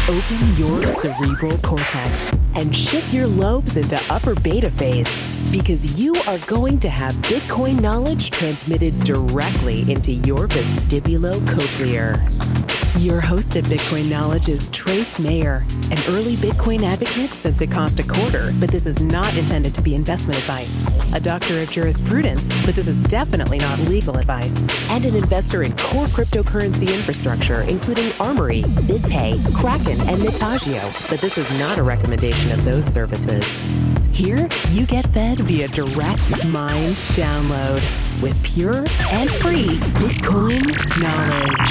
Open your cerebral cortex and shift your lobes into upper beta phase, because you are going to have Bitcoin knowledge transmitted directly into your vestibulocochlear. Your host at Bitcoin Knowledge is Trace Mayer, an early Bitcoin advocate since it cost $0.25, but this is not intended to be investment advice. A doctor of jurisprudence, but this is definitely not legal advice. And an investor in core cryptocurrency infrastructure, including Armory, BitPay, Kraken, and Mitagio, but this is not a recommendation of those services. Here, you get fed via direct mind download with pure and free Bitcoin knowledge.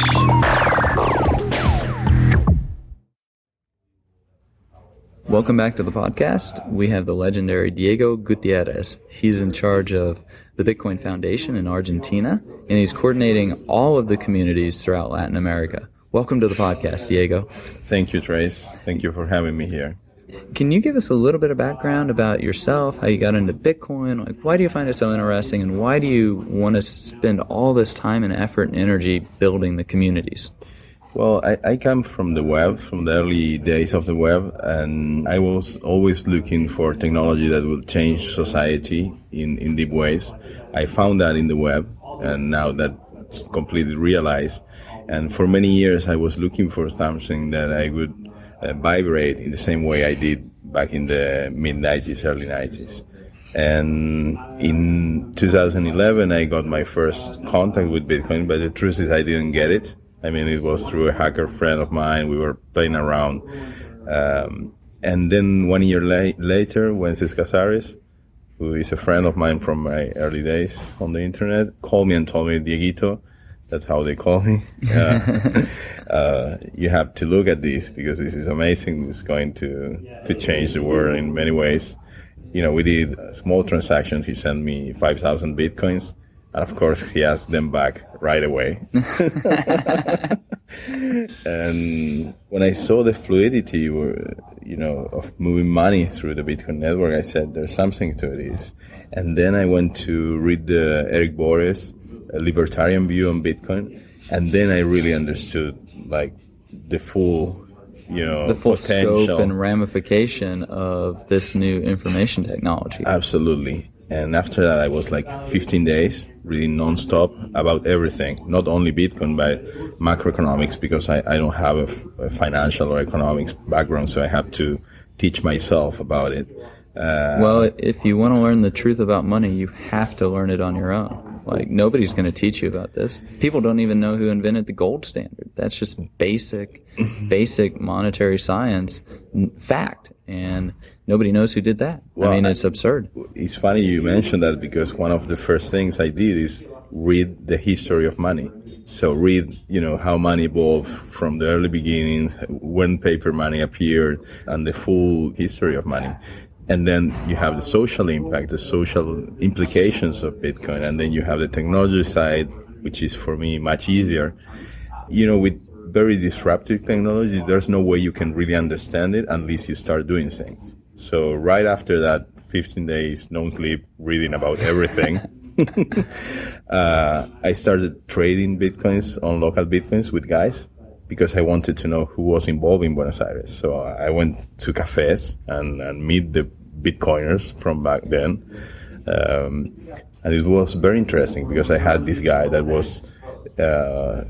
Welcome back to the podcast. We have the legendary Diego Gutierrez. He's in charge of the Bitcoin Foundation in Argentina, and he's coordinating all of the communities throughout Latin America. Welcome to the podcast, Diego. Thank you, Trace. Thank you for having me here. Can you give us a little bit of background about yourself, how you got into Bitcoin? Like, why do you find it so interesting, and why do you want to spend all this time and effort and energy building the communities? Well, I come from the web, from the early days of the web, and I was always looking for technology that would change society in deep ways. I found that in the web, and now that's completely realized. And for many years, I was looking for something that I would vibrate in the same way I did back in the mid-90s, early 90s. And in 2011, I got my first contact with Bitcoin, but the truth is I didn't get it. I mean, it was through a hacker friend of mine. We were playing around. And then 1 year later, Wences Casares, who is a friend of mine from my early days on the internet, called me and told me, Dieguito, that's how they call me, you have to look at this because this is amazing. It's going to change the world in many ways. You know, we did a small transaction. He sent me 5,000 Bitcoins. And of course, he asked them back right away. And when I saw the fluidity, of moving money through the Bitcoin network, I said, there's something to this. And then I went to read Eric Boris, a libertarian view on Bitcoin. And then I really understood, like, the full potential. Scope and ramification of this new information technology. Absolutely. And after that, I was like 15 days reading nonstop about everything, not only Bitcoin, but macroeconomics, because I don't have a financial or economics background, so I have to teach myself about it. Well, if you want to learn the truth about money, you have to learn it on your own. Like, nobody's going to teach you about this. People don't even know who invented the gold standard. That's just basic monetary science fact. And nobody knows who did that. Well, I mean, it's absurd. It's funny you mentioned that, because one of the first things I did is read the history of money. So read, how money evolved from the early beginnings, when paper money appeared, and the full history of money. And then you have the social impact, the social implications of Bitcoin. And then you have the technology side, which is for me much easier. With very disruptive technology, there's no way you can really understand it unless you start doing things. So right after that, 15 days, no sleep, reading about everything, I started trading Bitcoins on local Bitcoins with guys, because I wanted to know who was involved in Buenos Aires. So I went to cafes and meet the Bitcoiners from back then. And it was very interesting, because I had this guy that was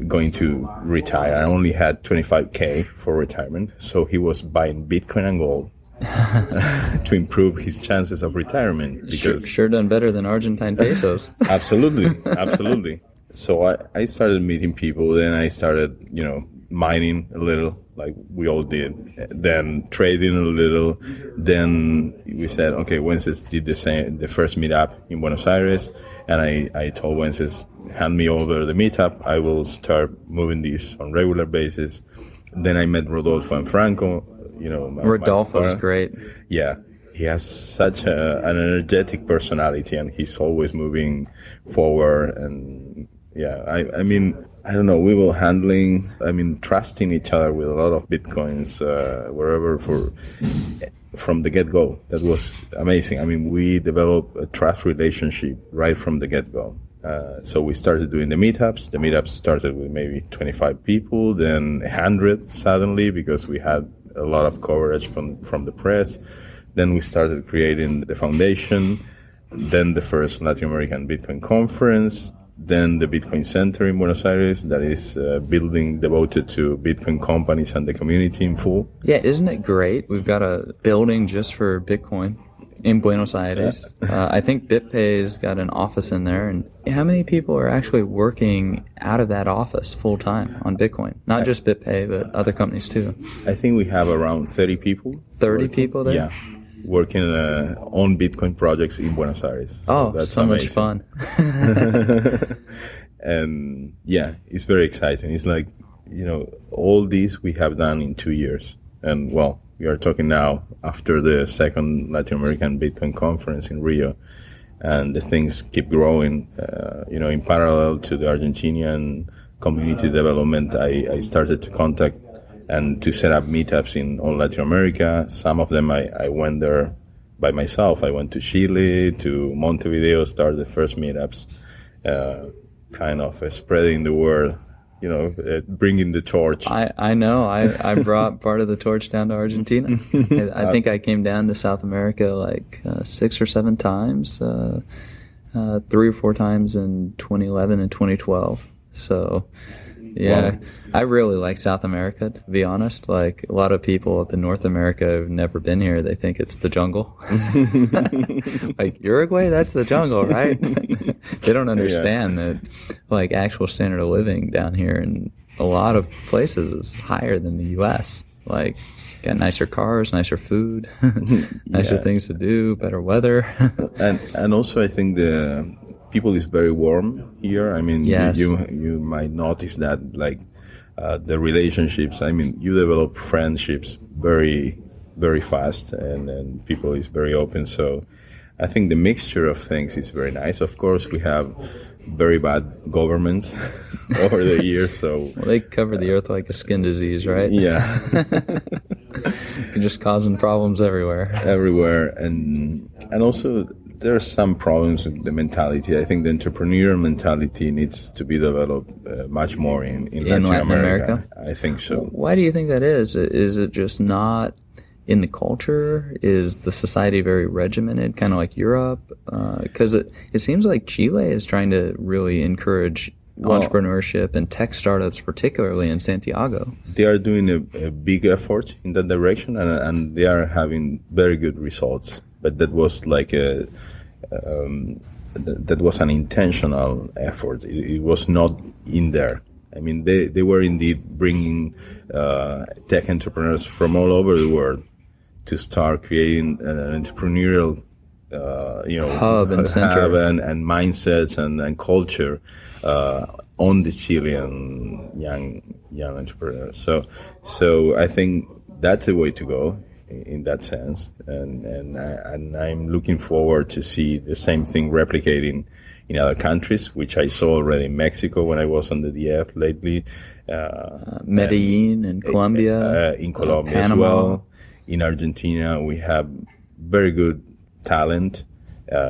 going to retire. I only had 25K for retirement. So he was buying Bitcoin and gold to improve his chances of retirement. Because sure done better than Argentine pesos. Absolutely. So I started meeting people. Then I started, mining a little, like we all did. Then trading a little. Then we said, okay, Wences did the first meetup in Buenos Aires. And I told Wences, hand me over the meetup. I will start moving these on regular basis. Then I met Rodolfo and Franco. Rodolfo's great. Yeah. He has such an energetic personality, and he's always moving forward. And yeah, I mean, I don't know, we were trusting each other with a lot of Bitcoins, wherever from the get-go. That was amazing. I mean, we developed a trust relationship right from the get-go. So we started doing the meetups. The meetups started with maybe 25 people, then 100 suddenly because we had a lot of coverage from the press. Then we started creating the foundation, then the first Latin American Bitcoin conference, then the Bitcoin Center in Buenos Aires that is a building devoted to Bitcoin companies and the community in full. Yeah, isn't it great? We've got a building just for Bitcoin in Buenos Aires. I think BitPay's got an office in there. And how many people are actually working out of that office full time on Bitcoin? Not just BitPay, but other companies too. I think we have around 30 people. 30 working. people there? Yeah. Working on Bitcoin projects in Buenos Aires. So that's so amazing. Much fun. And yeah, it's very exciting. It's like, all this we have done in 2 years. And well, we are talking now after the second Latin American Bitcoin conference in Rio. And the things keep growing. In parallel to the Argentinian community development, I started to contact and to set up meetups in all Latin America. Some of them I went there by myself. I went to Chile, to Montevideo, started the first meetups, kind of spreading the word, bringing the torch. I know. I brought part of the torch down to Argentina. I think I came down to South America like 6 or 7 times, 3 or 4 times in 2011 and 2012. So... yeah, well, I really like South America, to be honest. Like, a lot of people up in North America have never been here. They think it's the jungle. Like, Uruguay, that's the jungle, right? They don't understand that, like, actual standard of living down here in a lot of places is higher than the U.S. Like, got nicer cars, nicer food, nicer things to do, better weather. and also, I think the people is very warm here. I mean, yes. you might notice that, like, the relationships. I mean, you develop friendships very, very fast, and people is very open. So, I think the mixture of things is very nice. Of course, we have very bad governments over the years. So they cover the earth like a skin disease, right? Yeah, you're just causing problems everywhere. And also. There are some problems with the mentality. I think the entrepreneurial mentality needs to be developed much more in Latin America. I think so. Why do you think that is? Is it just not in the culture? Is the society very regimented, kind of like Europe? Because it seems like Chile is trying to really encourage entrepreneurship and tech startups, particularly in Santiago. They are doing a big effort in that direction, and they are having very good results. But that was like that was an intentional effort. It was not in there. I mean, they were indeed bringing tech entrepreneurs from all over the world to start creating an entrepreneurial, hub and center and mindsets and culture on the Chilean young entrepreneurs. So I think that's the way to go. In that sense, and I'm looking forward to see the same thing replicating in other countries, which I saw already in Mexico when I was on the DF lately. Medellin and Colombia. In Colombia Panama. as well. In Argentina, we have very good talent.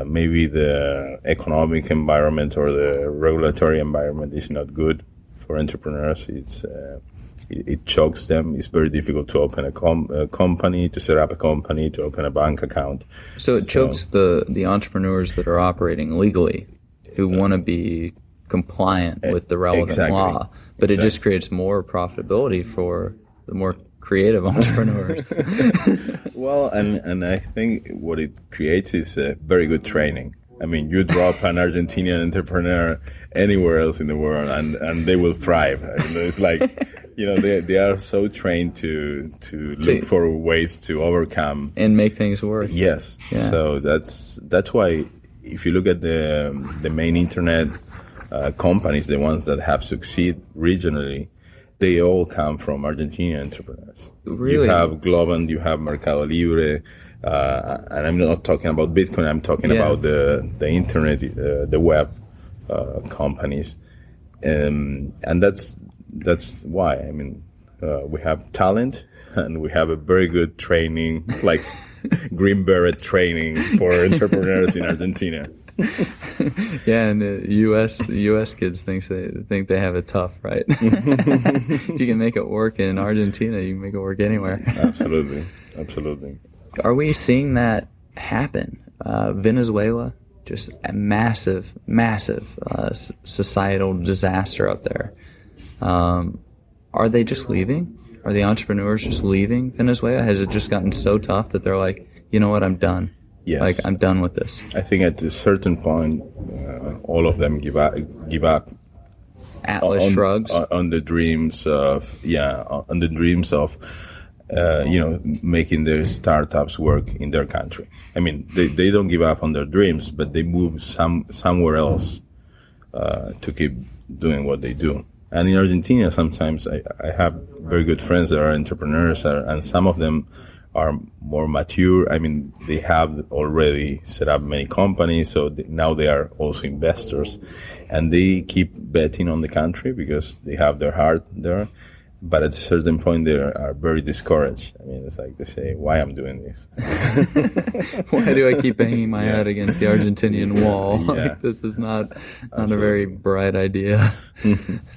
Maybe the economic environment or the regulatory environment is not good for entrepreneurs. It chokes them. It's very difficult to open a company, to set up a company, to open a bank account. So it chokes the entrepreneurs that are operating legally, who want to be compliant with the relevant law. But it just creates more profitability for the more creative entrepreneurs. Well, and I think what it creates is a very good training. I mean, you drop an Argentinian entrepreneur anywhere else in the world, and they will thrive. It's like, they are so trained to look for ways to overcome and make things work. Yes. Yeah. So that's why if you look at the main internet companies, the ones that have succeeded regionally, they all come from Argentinian entrepreneurs. Really? You have Globant, you have Mercado Libre. And I'm not talking about Bitcoin. I'm talking about the internet, the web companies, and that's why. I mean, we have talent and we have a very good training, like green beret training for entrepreneurs in Argentina. Yeah, and the U.S. kids think they have it tough, right? If you can make it work in Argentina, you can make it work anywhere. Absolutely. Are we seeing that happen? Venezuela, just a massive societal disaster up there. Are they just leaving? Are the entrepreneurs just leaving Venezuela? Has it just gotten so tough that they're like, you know what, I'm done? Yes. Like, I'm done with this. I think at a certain point, all of them give up. Atlas shrugs on the dreams of making their startups work in their country. I mean, they don't give up on their dreams, but they move somewhere else to keep doing what they do. And in Argentina, sometimes I have very good friends that are entrepreneurs, and some of them are more mature. I mean, they have already set up many companies, so now they are also investors, and they keep betting on the country because they have their heart there. But at a certain point, they are very discouraged. I mean, it's like they say, why I'm doing this? Why do I keep banging my head against the Argentinian wall? Yeah. Like, this is not a very bright idea.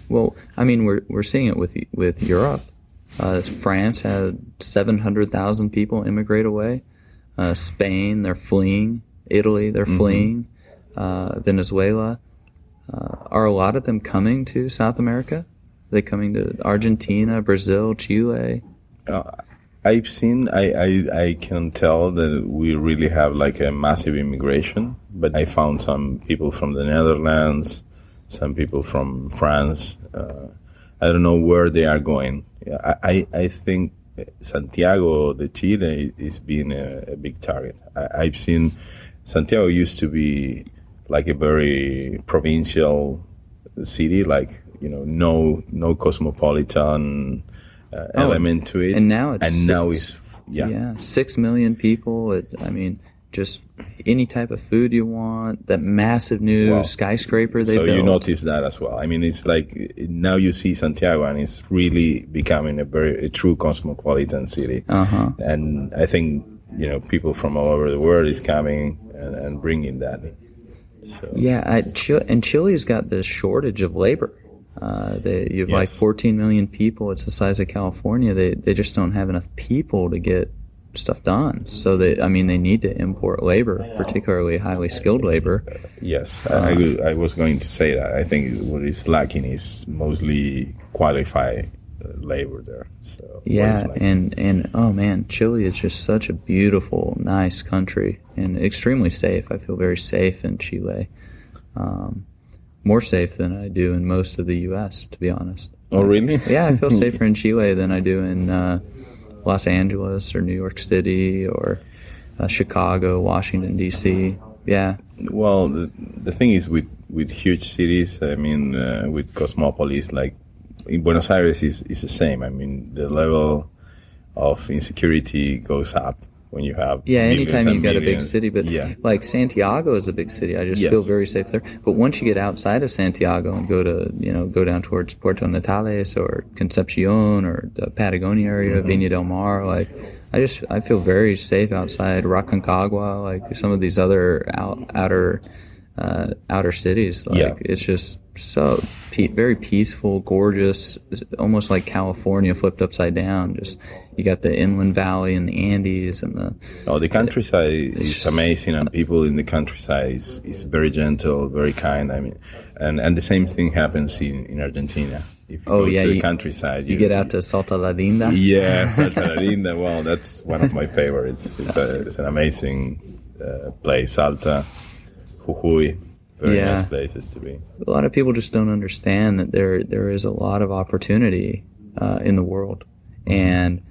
Well, I mean, we're seeing it with Europe. France had 700,000 people immigrate away. Spain, they're fleeing. Italy, they're fleeing. Venezuela. Are a lot of them coming to South America? Are they coming to Argentina, Brazil, Chile? I've seen, I can tell that we really have like a massive immigration, but I found some people from the Netherlands, some people from France. I don't know where they are going. I think Santiago de Chile is being a big target. I've seen Santiago used to be like a very provincial city, like, you know, no cosmopolitan element to it. And now it's 6 million people. Just any type of food you want. That massive new skyscraper they built. So you notice that as well. I mean, it's like now you see Santiago, and it's really becoming a true cosmopolitan city. And I think, you know, people from all over the world is coming and bringing that. So. Yeah, and Chile's got this shortage of labor. You have like 14 million people. It's the size of California. They just don't have enough people to get stuff done. So they need to import labor, particularly highly skilled labor. Yes, I was going to say that. I think what is lacking is mostly qualified labor there. So and oh man, Chile is just such a beautiful, nice country and extremely safe. I feel very safe in Chile. More safe than I do in most of the U.S., to be honest. Oh, really? Yeah, I feel safer in Chile than I do in Los Angeles or New York City or Chicago, Washington, D.C. Yeah. Well, the thing is with huge cities, I mean, with cosmopolis, like in Buenos Aires is the same. I mean, the level of insecurity goes up when you have anytime you've got millions. a big city, but like Santiago is a big city. I just feel very safe there. But once you get outside of Santiago and go down towards Puerto Natales or Concepcion or the Patagonia area, Viña del Mar, like I feel very safe outside Rancagua, like some of these other outer cities. Like it's just so very peaceful, gorgeous, almost like California flipped upside down. Just you got the inland valley and the Andes and the countryside is amazing, and people in the countryside is very gentle, very kind. I mean, and the same thing happens in Argentina. If you go to the countryside, you get out to Salta La Linda. Yeah, Salta La Linda. Well, that's one of my favorites. It's an amazing place, Salta, Jujuy. Very nice places to be. A lot of people just don't understand that there is a lot of opportunity in the world. And,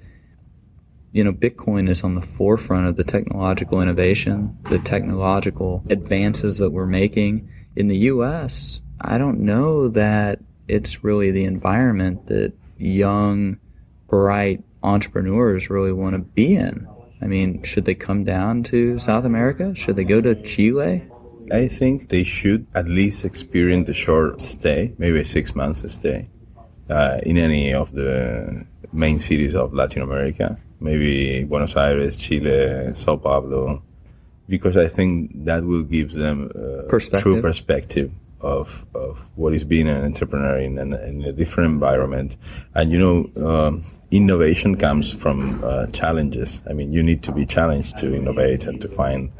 you know, Bitcoin is on the forefront of the technological innovation, the technological advances that we're making. In the U.S., I don't know that it's really the environment that young, bright entrepreneurs really want to be in. I mean, should they come down to South America? Should they go to Chile? I think they should at least experience a short stay, maybe a 6 months stay, in any of the main cities of Latin America. Maybe Buenos Aires, Chile, Sao Paulo, because I think that will give them true perspective of what is being an entrepreneur in a different environment. And innovation comes from challenges. I mean, you need to be challenged to innovate and to find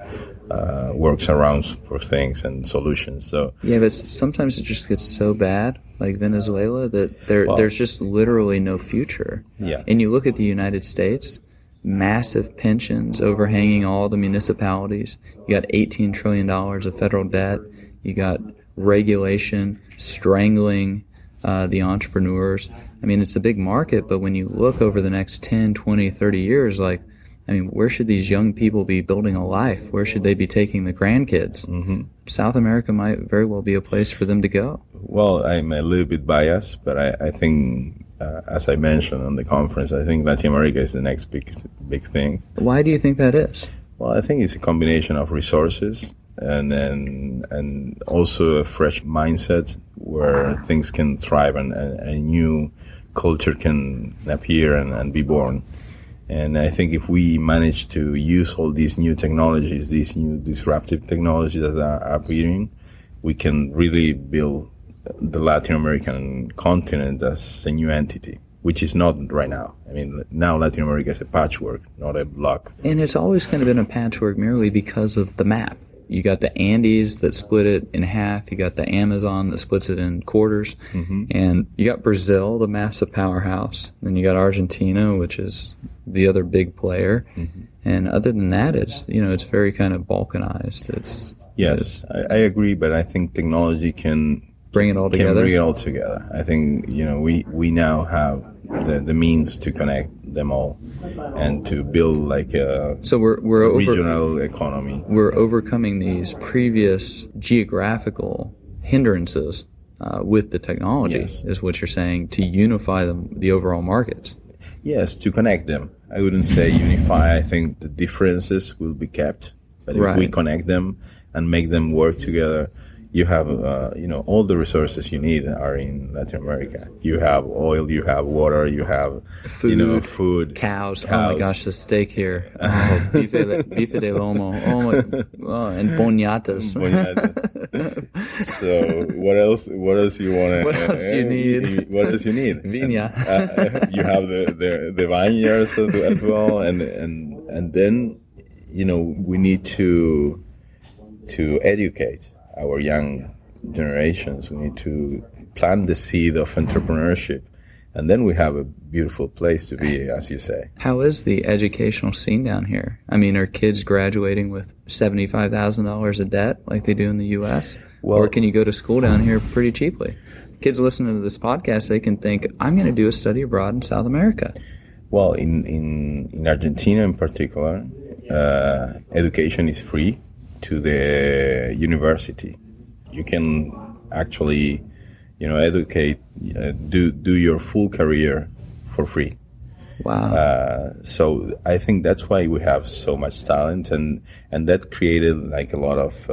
workarounds for things and solutions. So yeah, but sometimes it just gets so bad, like Venezuela, that there's just literally no future. Yeah. And you look at the United States, massive pensions overhanging all the municipalities. You got $18 trillion of federal debt. You got regulation strangling the entrepreneurs. I mean, it's a big market, but when you look over the next 10, 20, 30 years, like, I mean, where should these young people be building a life? Where should they be taking the grandkids? Mm-hmm. South America might very well be a place for them to go. Well, I'm a little bit biased, but I think, as I mentioned on the conference, I think Latin America is the next big thing. Why do you think that is? Well, I think it's a combination of resources and also a fresh mindset where things can thrive and a new culture can appear and be born. And I think if we manage to use all these new technologies, these new disruptive technologies that are appearing, we can really build the Latin American continent as a new entity, which is not right now. I mean, now Latin America is a patchwork, not a block. And it's always kind of been a patchwork merely because of the map. You got the Andes that split it in half. You got the Amazon that splits it in quarters. Mm-hmm. And you got Brazil, the massive powerhouse. Then you got Argentina, which is the other big player. Mm-hmm. And other than that, it's very kind of balkanized. I agree, but I think technology can bring it all together. I think we now have the means to connect them all and to build like a regional economy. We're overcoming these previous geographical hindrances with the technology, yes, is what you're saying, to unify the overall markets. Yes, to connect them. I wouldn't say unify. I think the differences will be kept, but if we connect them and make them work together, you have, all the resources you need are in Latin America. You have oil, you have water, you have food, cows. Oh my gosh, the steak here. Oh, bife de lomo. And boniatas. So what else you want? What else you need? What else you need? Viña. You have the vineyards as well, and then we need to educate our young generations. We need to plant the seed of entrepreneurship, and then we have a beautiful place to be, as you say. How is the educational scene down here? I mean, are kids graduating with $75,000 of debt like they do in the U.S.? Or can you go to school down here pretty cheaply? Kids listening to this podcast, they can think, I'm going to do a study abroad in South America. Well, in Argentina in particular, education is free to the university. You can actually, educate, do your full career for free. Wow. So I think that's why we have so much talent, and that created like a lot of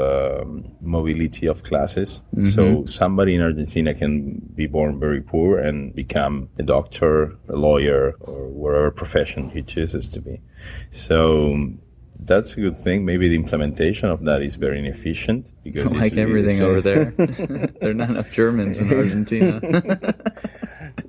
mobility of classes. Mm-hmm. So somebody in Argentina can be born very poor and become a doctor, a lawyer, or whatever profession he chooses to be. So that's a good thing. Maybe the implementation of that is very inefficient. Because like everything over there. There are not enough Germans in Argentina.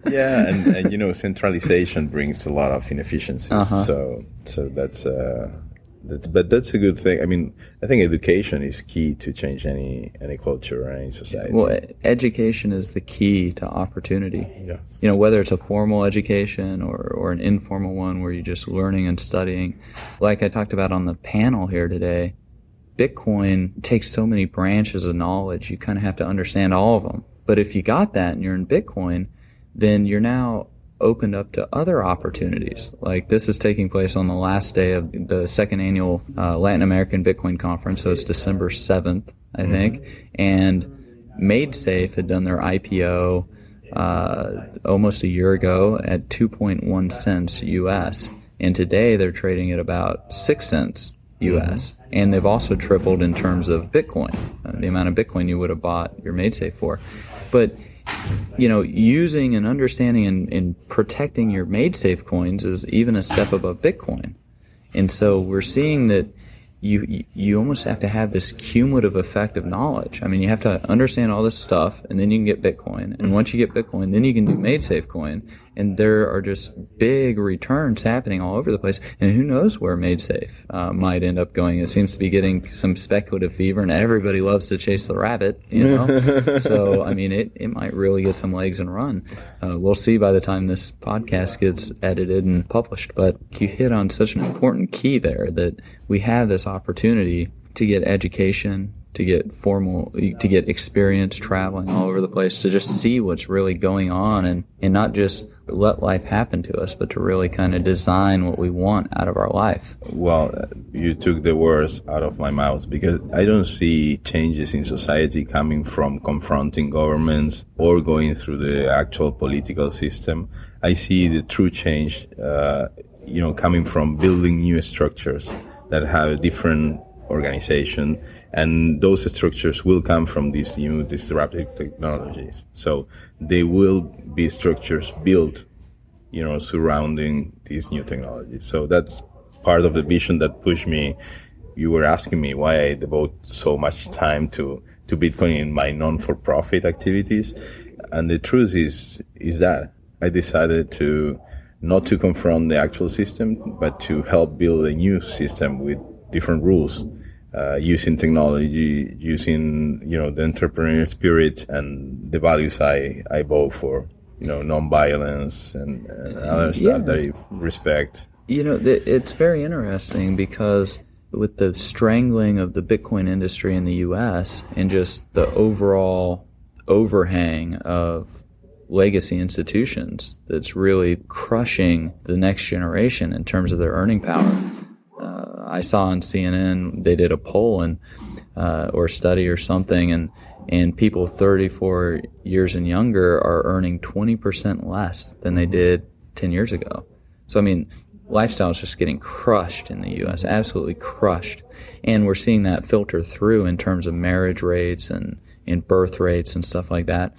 Yeah, and centralization brings a lot of inefficiencies. Uh-huh. So that's a good thing. I mean, I think education is key to change any culture or any society. Well, education is the key to opportunity. Yes. Whether it's a formal education or an informal one where you're just learning and studying. Like I talked about on the panel here today, Bitcoin takes so many branches of knowledge, you kind of have to understand all of them. But if you got that and you're in Bitcoin, then you're now opened up to other opportunities. Like this is taking place on the last day of the second annual Latin American Bitcoin Conference, so it's December 7th, I think. And MadeSafe had done their IPO almost a year ago at 2.1 cents US. And today they're trading at about 6 cents US. And they've also tripled in terms of Bitcoin, the amount of Bitcoin you would have bought your MadeSafe for. But using and understanding and protecting your MadeSafe coins is even a step above Bitcoin. And so we're seeing that you almost have to have this cumulative effect of knowledge. I mean, you have to understand all this stuff, and then you can get Bitcoin. And once you get Bitcoin, then you can do MadeSafe coin. And there are just big returns happening all over the place. And who knows where MadeSafe might end up going. It seems to be getting some speculative fever, and everybody loves to chase the rabbit, you know? So, I mean, it might really get some legs and run. We'll see by the time this podcast gets edited and published. But you hit on such an important key there, that we have this opportunity to get education, to get experience traveling all over the place, to just see what's really going on, and not just let life happen to us, but to really kind of design what we want out of our life. Well, you took the words out of my mouth, because I don't see changes in society coming from confronting governments or going through the actual political system. I see the true change, coming from building new structures that have a different organization, and those structures will come from these new disruptive technologies. So they will be structures built, surrounding these new technologies. So that's part of the vision that pushed me. You were asking me why I devote so much time to Bitcoin in my non-for-profit activities. And the truth is that I decided not to confront the actual system, but to help build a new system with different rules, using technology, using, the entrepreneurial spirit and the values I vote for, nonviolence and other stuff that I respect. It's very interesting, because with the strangling of the Bitcoin industry in the U.S. and just the overall overhang of legacy institutions that's really crushing the next generation in terms of their earning power. I saw on CNN they did a poll or study or something, and people 34 years and younger are earning 20% less than they did 10 years ago. So, I mean, lifestyle is just getting crushed in the U.S., absolutely crushed. And we're seeing that filter through in terms of marriage rates and birth rates and stuff like that.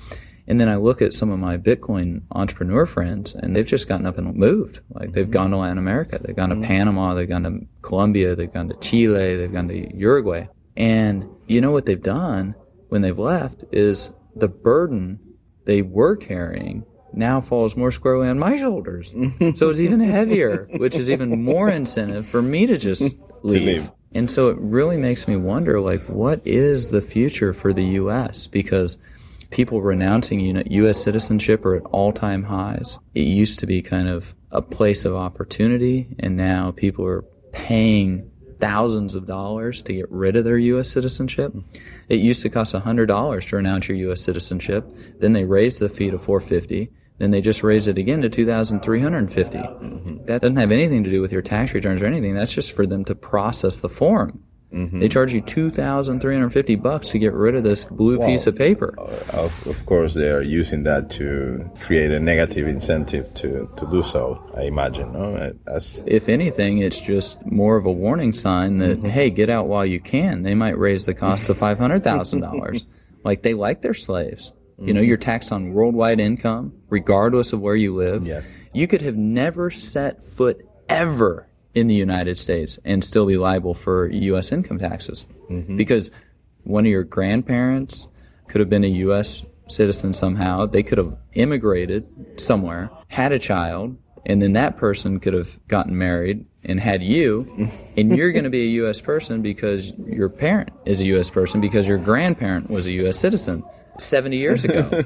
And then I look at some of my Bitcoin entrepreneur friends, and they've just gotten up and moved. Like, they've gone to Latin America, they've gone to Panama, they've gone to Colombia, they've gone to Chile, they've gone to Uruguay. And you know what they've done when they've left is the burden they were carrying now falls more squarely on my shoulders. So it's even heavier, which is even more incentive for me to just leave. And so it really makes me wonder, like, what is the future for the U.S.? Because people renouncing U.S. citizenship are at all-time highs. It used to be kind of a place of opportunity, and now people are paying thousands of dollars to get rid of their U.S. citizenship. It used to cost $100 to renounce your U.S. citizenship. Then they raised the fee to $450. Then they just raised it again to $2,350. That doesn't have anything to do with your tax returns or anything. That's just for them to process the form. They charge you $2,350 to get rid of this blue piece of paper. Of course, they are using that to create a negative incentive to do so, I imagine. No? If anything, it's just more of a warning sign that, hey, get out while you can. They might raise the cost to $500,000. Like, they like their slaves. You're taxed on worldwide income, regardless of where you live. Yeah. You could have never set foot ever in the United States and still be liable for U.S. income taxes. Because one of your grandparents could have been a U.S. citizen somehow. They could have immigrated somewhere, had a child, and then that person could have gotten married and had you, and you're going to be a U.S. person because your parent is a U.S. person because your grandparent was a U.S. citizen 70 years ago.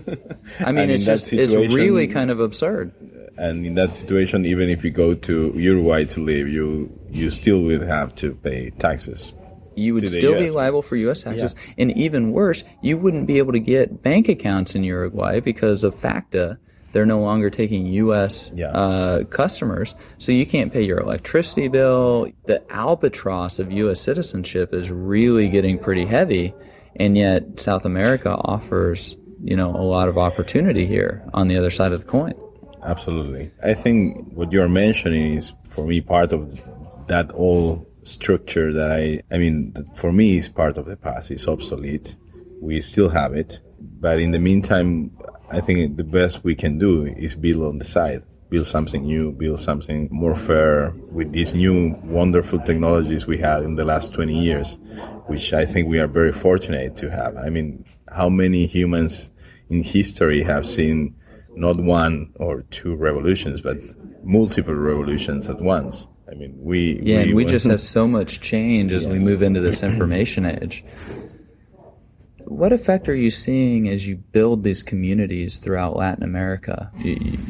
I mean, it's really kind of absurd. And in that situation, even if you go to Uruguay to live, you still would have to pay taxes. You would still be liable for U.S. taxes. Yeah. And even worse, you wouldn't be able to get bank accounts in Uruguay because of FACTA. They're no longer taking U.S. Customers, so you can't pay your electricity bill. The albatross of U.S. citizenship is really getting pretty heavy, and yet South America offers, a lot of opportunity here on the other side of the coin. Absolutely. I think what you're mentioning is, for me, part of that old structure that for me, is part of the past. It's obsolete. We still have it. But in the meantime, I think the best we can do is build on the side. build something new, build something more fair with these new wonderful technologies we had in the last 20 years, which I think we are very fortunate to have. I mean, how many humans in history have seen not one or two revolutions, but multiple revolutions at once? I mean, we just have so much change as we move into this information age. What effect are you seeing as you build these communities throughout Latin America?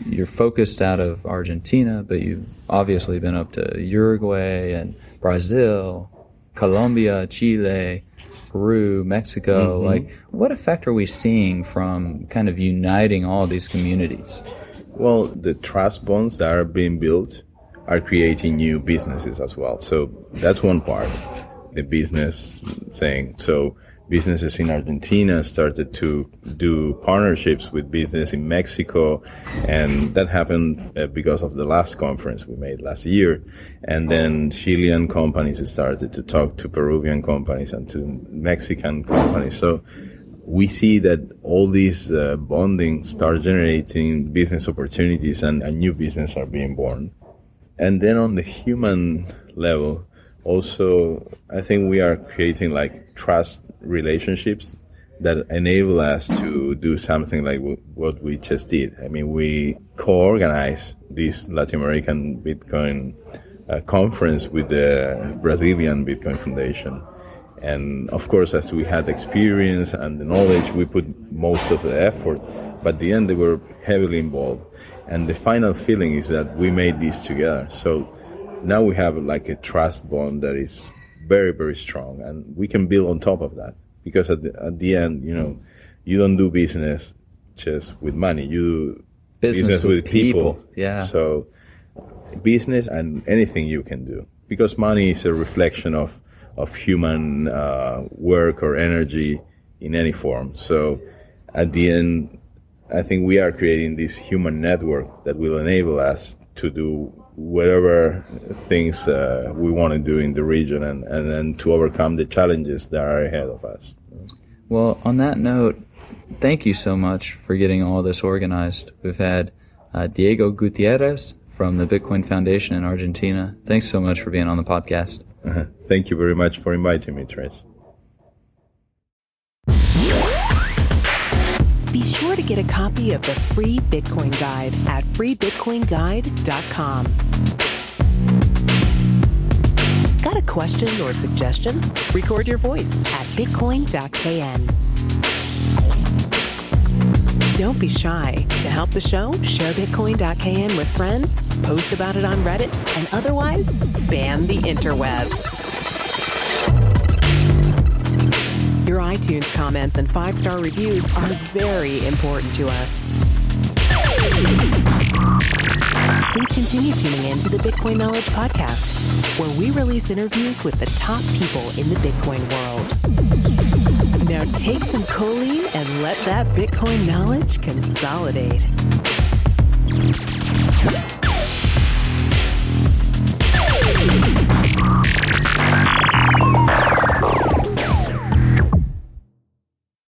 You're focused out of Argentina, but you've obviously been up to Uruguay and Brazil, Colombia, Chile, Peru, Mexico. Like, what effect are we seeing from kind of uniting all these communities? Well, the trust bonds that are being built are creating new businesses as well. So that's one part, the business thing. So businesses in Argentina started to do partnerships with business in Mexico, and that happened because of the last conference we made last year. And then Chilean companies started to talk to Peruvian companies and to Mexican companies. So we see that all these bonding start generating business opportunities, and new business are being born. And then on the human level, also, I think we are creating like trust relationships that enable us to do something like what we just did. I mean, we co-organized this Latin American Bitcoin conference with the Brazilian Bitcoin Foundation. And of course, as we had experience and the knowledge, we put most of the effort, but at the end they were heavily involved. And the final feeling is that we made this together. So now we have like a trust bond that is very, very strong, and we can build on top of that. Because at the end, you know, you don't do business just with money. You do business with people. Yeah. So business and anything you can do. Because money is a reflection of human work or energy in any form. So at the end, I think we are creating this human network that will enable us to do whatever things we want to do in the region, and then to overcome the challenges that are ahead of us. Well, on that note, thank you so much for getting all this organized. We've had Diego Gutierrez from the Bitcoin Foundation in Argentina. Thanks so much for being on the podcast. Thank you very much for inviting me, Trace. Be sure to get a copy of the free Bitcoin Guide at freebitcoinguide.com. Got a question or suggestion? Record your voice at bitcoin.kn. Don't be shy. To help the show, share bitcoin.kn with friends, post about it on Reddit, and otherwise spam the interwebs. Your iTunes comments and 5-star reviews are very important to us. Please continue tuning in to the Bitcoin Knowledge Podcast, where we release interviews with the top people in the Bitcoin world. Now take some choline and let that Bitcoin knowledge consolidate.